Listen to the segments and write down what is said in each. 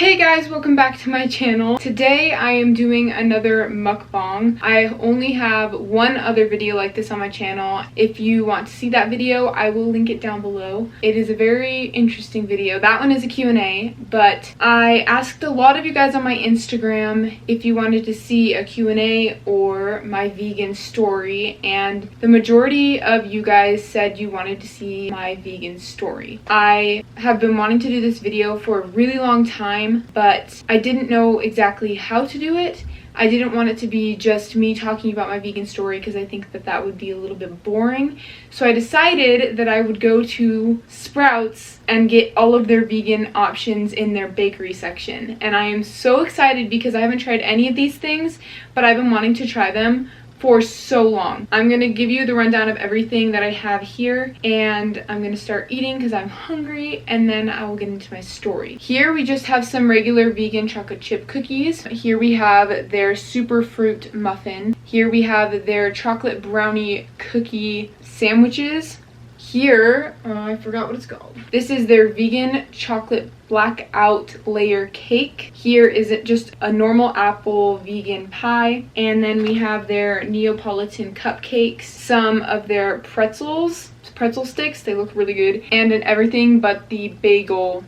Hey guys, welcome back to my channel. Today I am doing another mukbang. I only have one other video like this on my channel. If you want to see that video, I will link it down below. It is a very interesting video. That one is a Q&A, but I asked a lot of you guys on my Instagram if you wanted to see a Q&A or my vegan story, and the majority of you guys said you wanted to see my vegan story. I have been wanting to do this video for a really long time, but I didn't know exactly how to do it. I didn't want it to be just me talking about my vegan story because I think that that would be a little bit boring. So I decided that I would go to Sprouts and get all of their vegan options in their bakery section. And I am so excited because I haven't tried any of these things, but I've been wanting to try them for so long. I'm gonna give you the rundown of everything that I have here, and I'm gonna start eating because I'm hungry, and then I will get into my story. Here we just have some regular vegan chocolate chip cookies. Here we have their super fruit muffin. Here we have their chocolate brownie cookie sandwiches. Here, I forgot what it's called. This is their vegan chocolate blackout layer cake. Here is it just a normal apple vegan pie. And then we have their Neapolitan Cupcakes, some of their pretzel sticks, they look really good, and an everything but the bagel.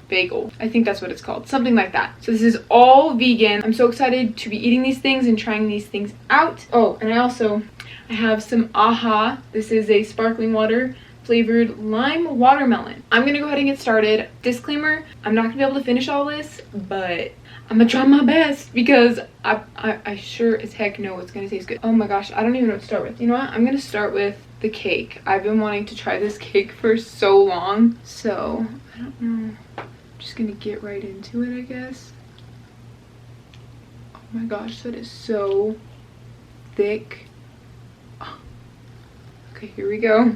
I think that's what it's called, something like that. So this is all vegan. I'm so excited to be eating these things and trying these things out. Oh, and I have some AHA. This is a sparkling water flavored lime watermelon. I'm gonna go ahead and get started. Disclaimer, I'm not gonna be able to finish all this, but I'm gonna try my best because I sure as heck know it's gonna taste good. Oh my gosh, I don't even know what to start with. You know what? I'm gonna start with the cake. I've been wanting to try this cake for so long, so I don't know. I'm just gonna get right into it, I guess. Oh my gosh, that is so thick. Oh. Okay, here we go.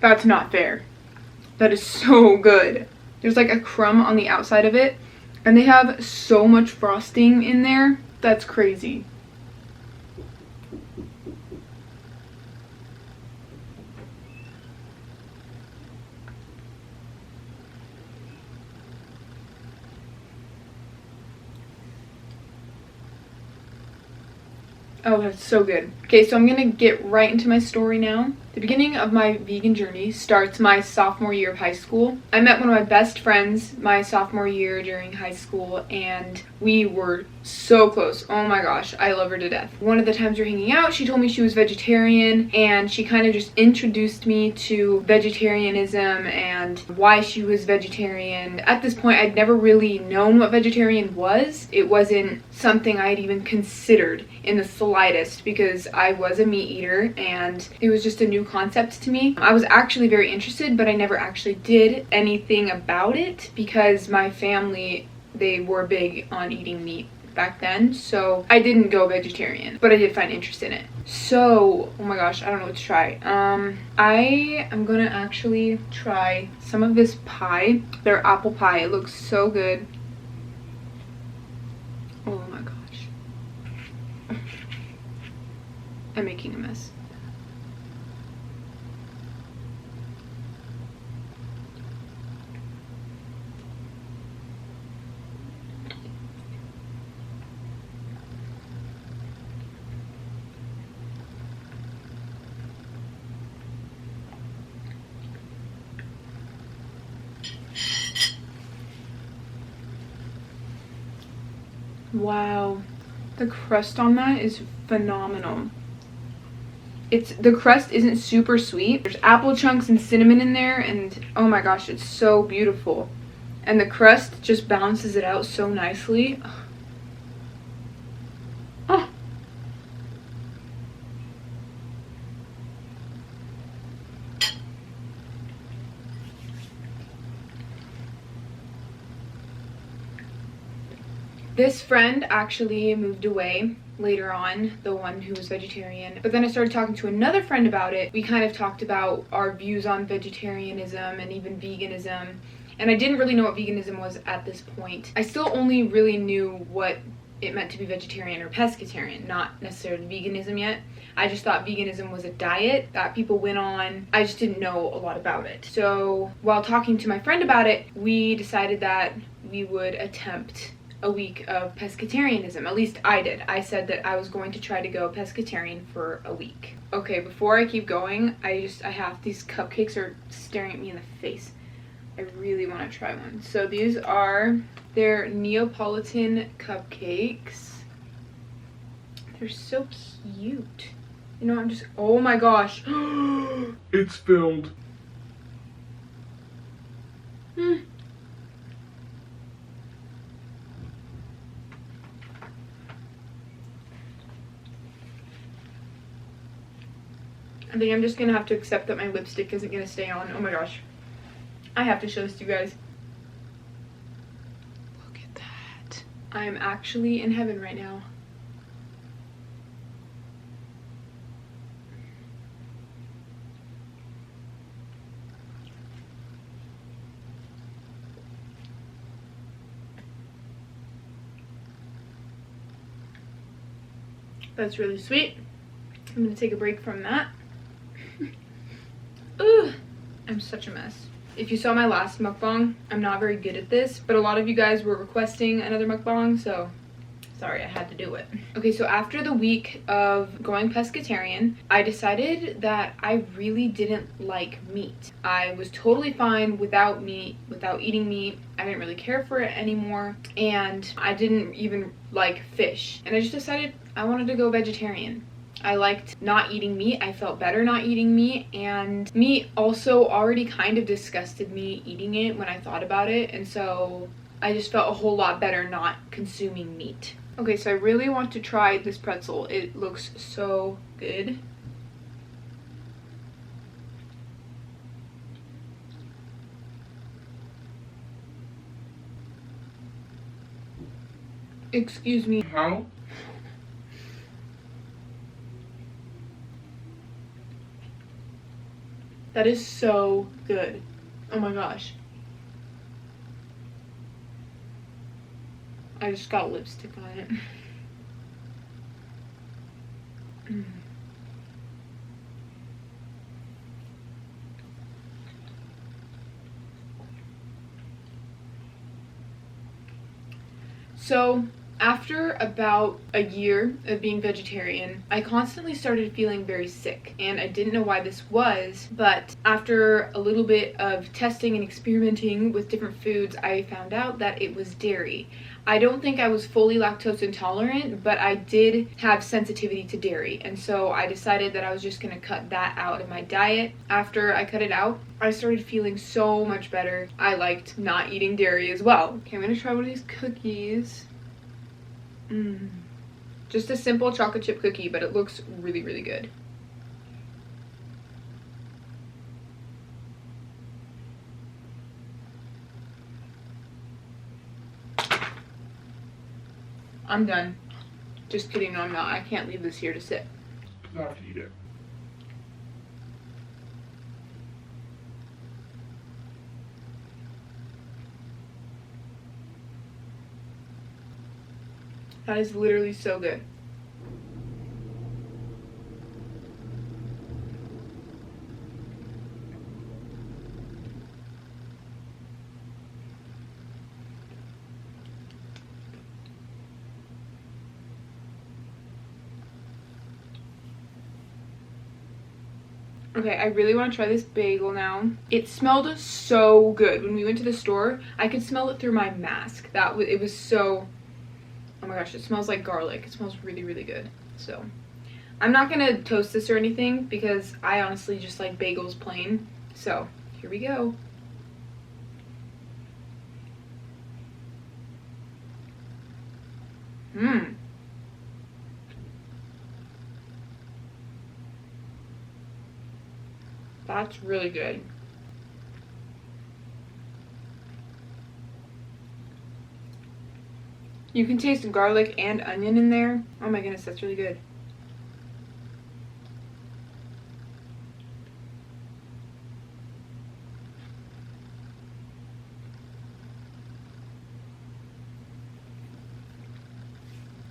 That's not fair. That is so good. There's like a crumb on the outside of it, and they have so much frosting in there. That's crazy. Oh, that's so good. Okay, so I'm gonna get right into my story now. The beginning of my vegan journey starts my sophomore year of high school. I met one of my best friends my sophomore year during high school, and we were so close. Oh my gosh, I love her to death. One of the times we were hanging out, she told me she was vegetarian, and she kind of just introduced me to vegetarianism and why she was vegetarian. At this point, I'd never really known what vegetarian was. It wasn't something I'd even considered in the slightest because I was a meat eater, and it was just a new concept to me. I was actually very interested, but I never actually did anything about it because my family, they were big on eating meat back then, so I didn't go vegetarian, but I did find interest in it. So, oh my gosh, I don't know what to try. I am gonna actually try some of this pie, their apple pie. It looks so good. Oh my gosh. I'm making a mess. Wow, the crust on that is phenomenal. The crust isn't super sweet. There's apple chunks and cinnamon in there, and oh my gosh, it's so beautiful. And the crust just balances it out so nicely. Oh. This friend actually moved away later on, the one who was vegetarian. But then I started talking to another friend about it. We kind of talked about our views on vegetarianism and even veganism. and I didn't really know what veganism was at this point. I still only really knew what it meant to be vegetarian or pescatarian, not necessarily veganism yet. I just thought veganism was a diet that people went on. I just didn't know a lot about it. So while talking to my friend about it, we decided that we would attempt a week of pescatarianism. At least I did. I said that I was going to try to go pescatarian for a week. Okay, before I keep going, these cupcakes are staring at me in the face. I really want to try one. So these are their Neapolitan Cupcakes. They're so cute. You know, oh my gosh. It's filled. I think I'm just gonna have to accept that my lipstick isn't gonna stay on. Oh my gosh. I have to show this to you guys. Look at that. I'm actually in heaven right now. That's really sweet. I'm gonna take a break from that. Ugh, I'm such a mess. If you saw my last mukbang, I'm not very good at this, but a lot of you guys were requesting another mukbang, so sorry, I had to do it. Okay, so after the week of going pescatarian, I decided that I really didn't like meat. I was totally fine without meat, without eating meat. I didn't really care for it anymore, and I didn't even like fish. And I just decided I wanted to go vegetarian. I liked not eating meat. I felt better not eating meat, and meat also already kind of disgusted me eating it when I thought about it, and so I just felt a whole lot better not consuming meat. Okay, so I really want to try this pretzel. It looks so good. Excuse me. How? That is so good. Oh my gosh. I just got lipstick on it. So after about a year of being vegetarian, I constantly started feeling very sick, and I didn't know why this was, but after a little bit of testing and experimenting with different foods, I found out that it was dairy. I don't think I was fully lactose intolerant, but I did have sensitivity to dairy, and so I decided that I was just going to cut that out of my diet. After I cut it out, I started feeling so much better. I liked not eating dairy as well. Okay, I'm going to try one of these cookies. Just a simple chocolate chip cookie, but it looks really, really good. I'm done. Just kidding, no I'm not. I can't leave this here to sit. I have to eat it. That is literally so good. Okay, I really want to try this bagel now. It smelled so good. When we went to the store, I could smell it through my mask. It was so... Oh my gosh, it smells like garlic. It smells really, really good. So, I'm not gonna toast this or anything because I honestly just like bagels plain. So, here we go. That's really good. You can taste garlic and onion in there. Oh my goodness, that's really good.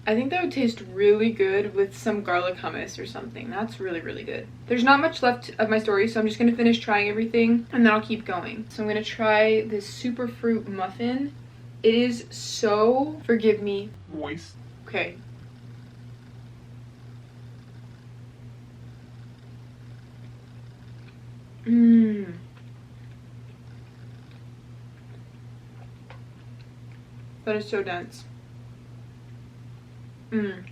I think that would taste really good with some garlic hummus or something. That's really, really good. There's not much left of my story, so I'm just gonna finish trying everything and then I'll keep going. So I'm gonna try this super fruit muffin. It is so, forgive me. Moist. Okay. Mmm. That is so dense. Mmm.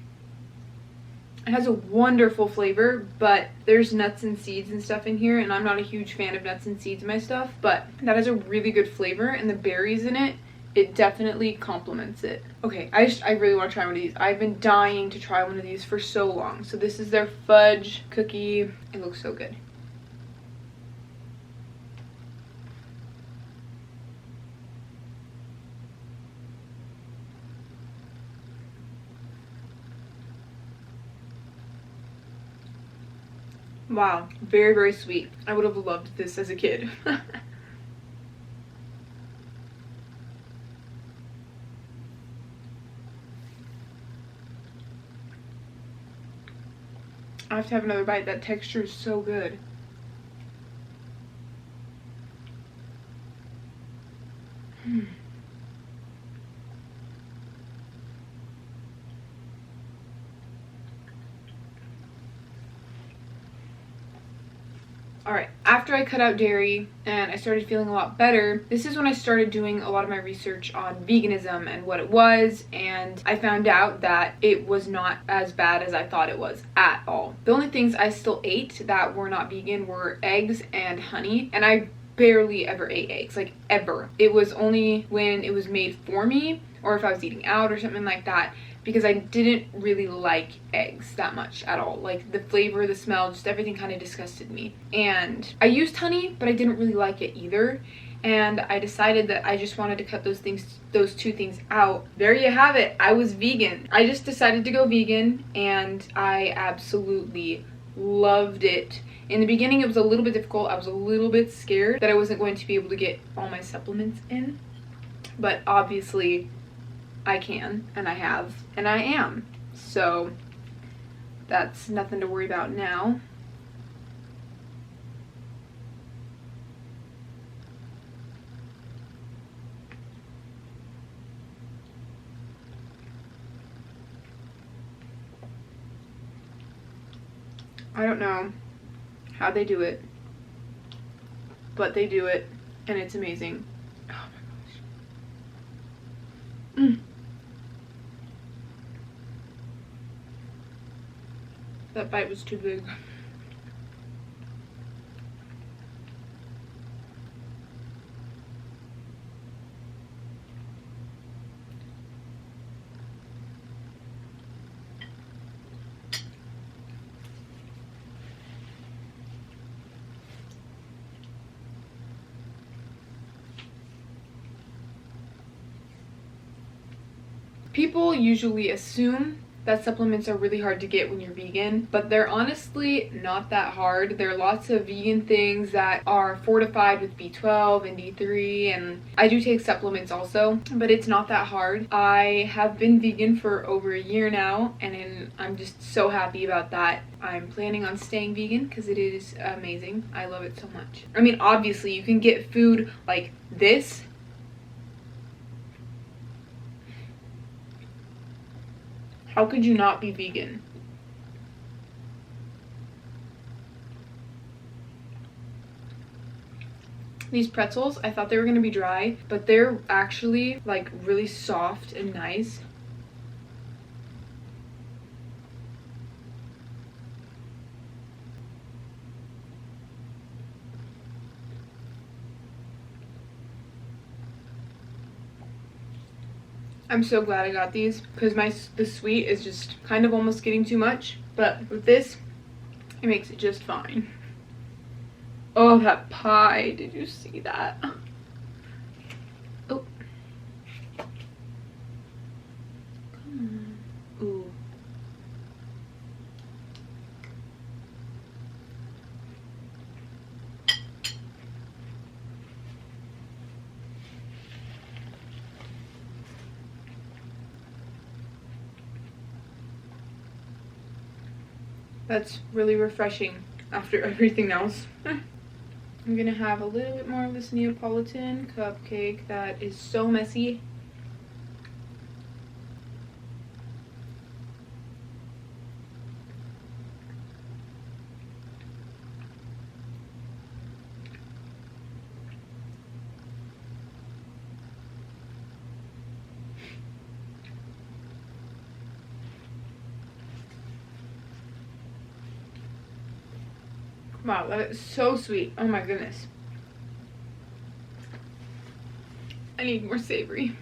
It has a wonderful flavor, but there's nuts and seeds and stuff in here, and I'm not a huge fan of nuts and seeds in my stuff, but that has a really good flavor, and the berries in it, it definitely complements it. Okay, I really want to try one of these. I've been dying to try one of these for so long. So this is their fudge cookie. It looks so good. Wow, very, very sweet. I would have loved this as a kid. I have to have another bite. That texture is so good. Alright, after I cut out dairy and I started feeling a lot better, this is when I started doing a lot of my research on veganism and what it was, and I found out that it was not as bad as I thought it was at all. The only things I still ate that were not vegan were eggs and honey, and I barely ever ate eggs, like ever. It was only when it was made for me or if I was eating out or something like that, because I didn't really like eggs that much at all. Like the flavor, the smell, just everything kind of disgusted me. And I used honey, but I didn't really like it either. And I decided that I just wanted to cut those two things out. There you have it. I was vegan. I just decided to go vegan, and I absolutely loved it. In the beginning, it was a little bit difficult. I was a little bit scared that I wasn't going to be able to get all my supplements in, but obviously I can, and I have, and I am. So that's nothing to worry about now. I don't know how they do it, but they do it, and it's amazing. Oh my gosh. That bite was too big. People usually assume that supplements are really hard to get when you're vegan, but they're honestly not that hard. There are lots of vegan things that are fortified with B12 and D3, and I do take supplements also, but it's not that hard. I have been vegan for over a year now, and I'm just so happy about that. I'm planning on staying vegan because it is amazing. I love it so much. I mean, obviously you can get food like this. How could you not be vegan? These pretzels, I thought they were gonna be dry, but they're actually like really soft and nice. I'm so glad I got these because the sweet is just kind of almost getting too much, but with this, it makes it just fine. Oh, that pie, did you see that? Oh. Come on. Ooh. That's really refreshing after everything else. I'm gonna have a little bit more of this Neapolitan cupcake that is so messy. Wow, that is so sweet. Oh my goodness. I need more savory.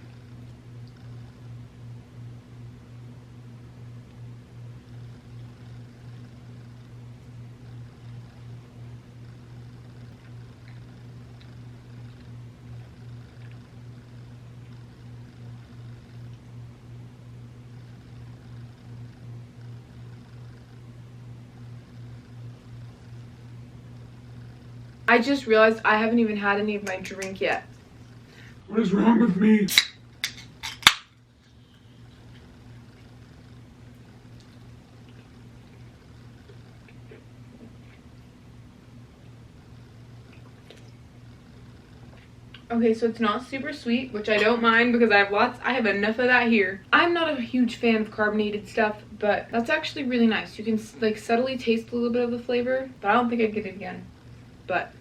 I just realized I haven't even had any of my drink yet. What is wrong with me? Okay, so it's not super sweet, which I don't mind because I have enough of that here. I'm not a huge fan of carbonated stuff, but that's actually really nice. You can like subtly taste a little bit of the flavor, but I don't think I'd get it again. But,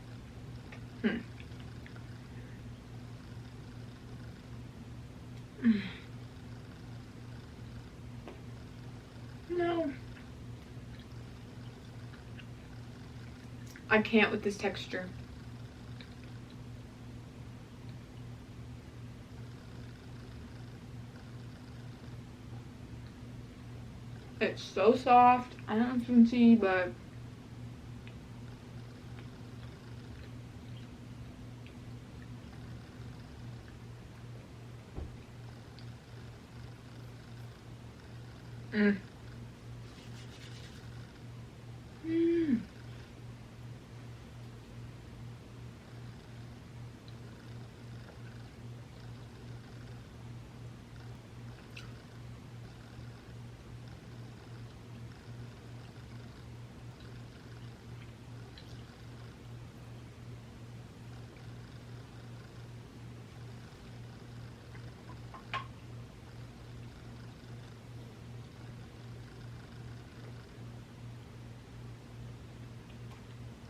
No. I can't with this texture. It's so soft. I don't know if you can see, but Mm.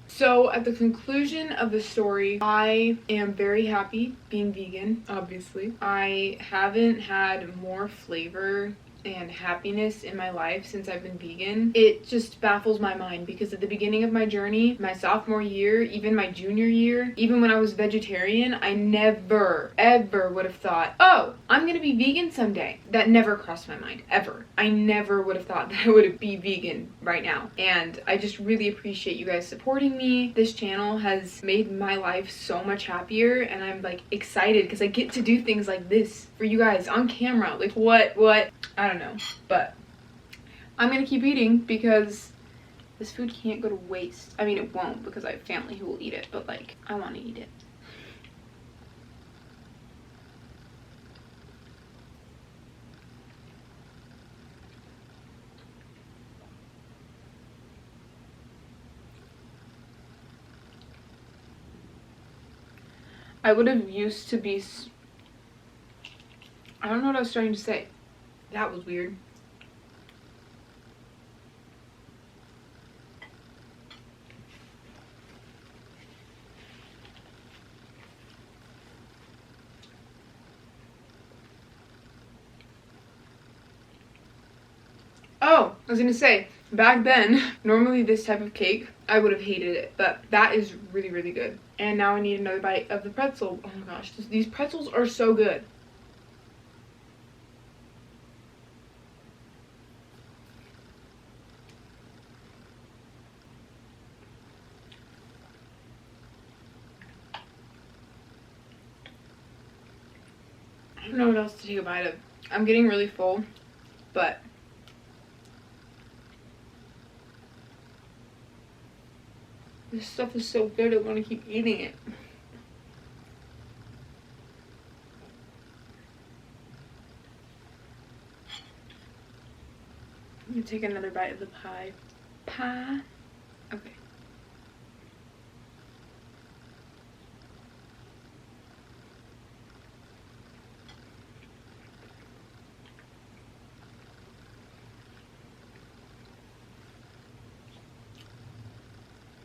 So at the conclusion of the story, I am very happy being vegan, obviously. I haven't had more flavor and happiness in my life since I've been vegan. It just baffles my mind because at the beginning of my journey, my sophomore year, even my junior year, even when I was vegetarian, I never, ever would have thought, oh, I'm gonna be vegan someday. That never crossed my mind, ever. I never would have thought that I would be vegan right now. And I just really appreciate you guys supporting me. This channel has made my life so much happier, and I'm like excited because I get to do things like this for you guys on camera. Like what? I don't know, but I'm gonna keep eating because this food can't go to waste. I mean, it won't because I have family who will eat it, but like, I want to eat it. I would have used to be, I don't know what I was trying to say. That was weird. Oh, I was gonna say, back then, normally this type of cake, I would have hated it, but that is really, really good. And now I need another bite of the pretzel. Oh my gosh, these pretzels are so good. I don't know what else to take a bite of. I'm getting really full, but this stuff is so good, I want to keep eating it. I'm gonna take another bite of the pie. pie. Okay.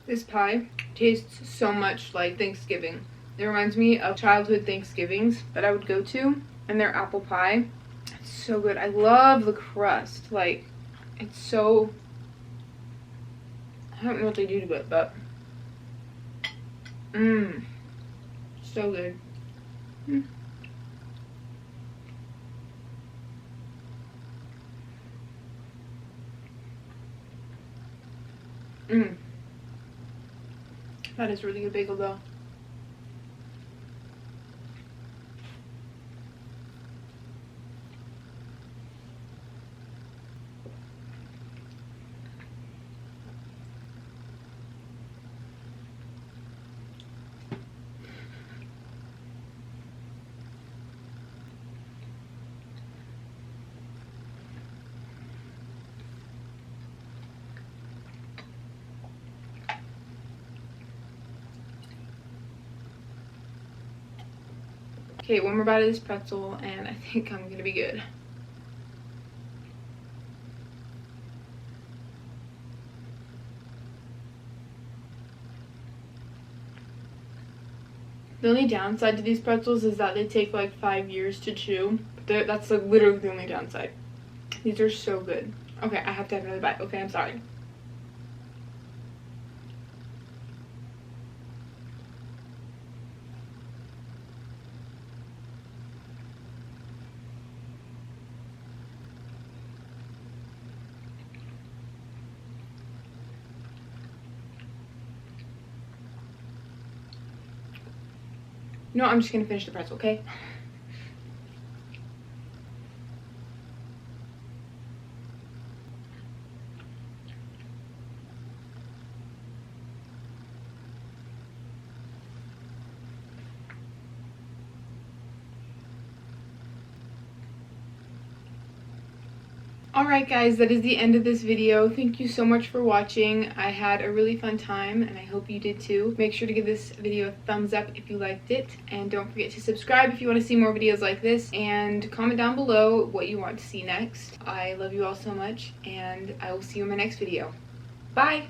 This pie tastes so much like Thanksgiving. It reminds me of childhood Thanksgivings that I would go to, and their apple pie. It's so good. I love the crust. Like, it's so... I don't know what they do to it, but... so good. That is really good bagel though. Okay, one more bite of this pretzel and I think I'm gonna be good. The only downside to these pretzels is that they take like 5 years to chew. But that's like literally the only downside. These are so good. Okay, I have to have another bite. Okay, I'm sorry. No, I'm just gonna finish the pretzel, okay? Alright guys, that is the end of this video. Thank you so much for watching. I had a really fun time and I hope you did too. Make sure to give this video a thumbs up if you liked it, and don't forget to subscribe if you want to see more videos like this, and comment down below what you want to see next. I love you all so much and I will see you in my next video. Bye!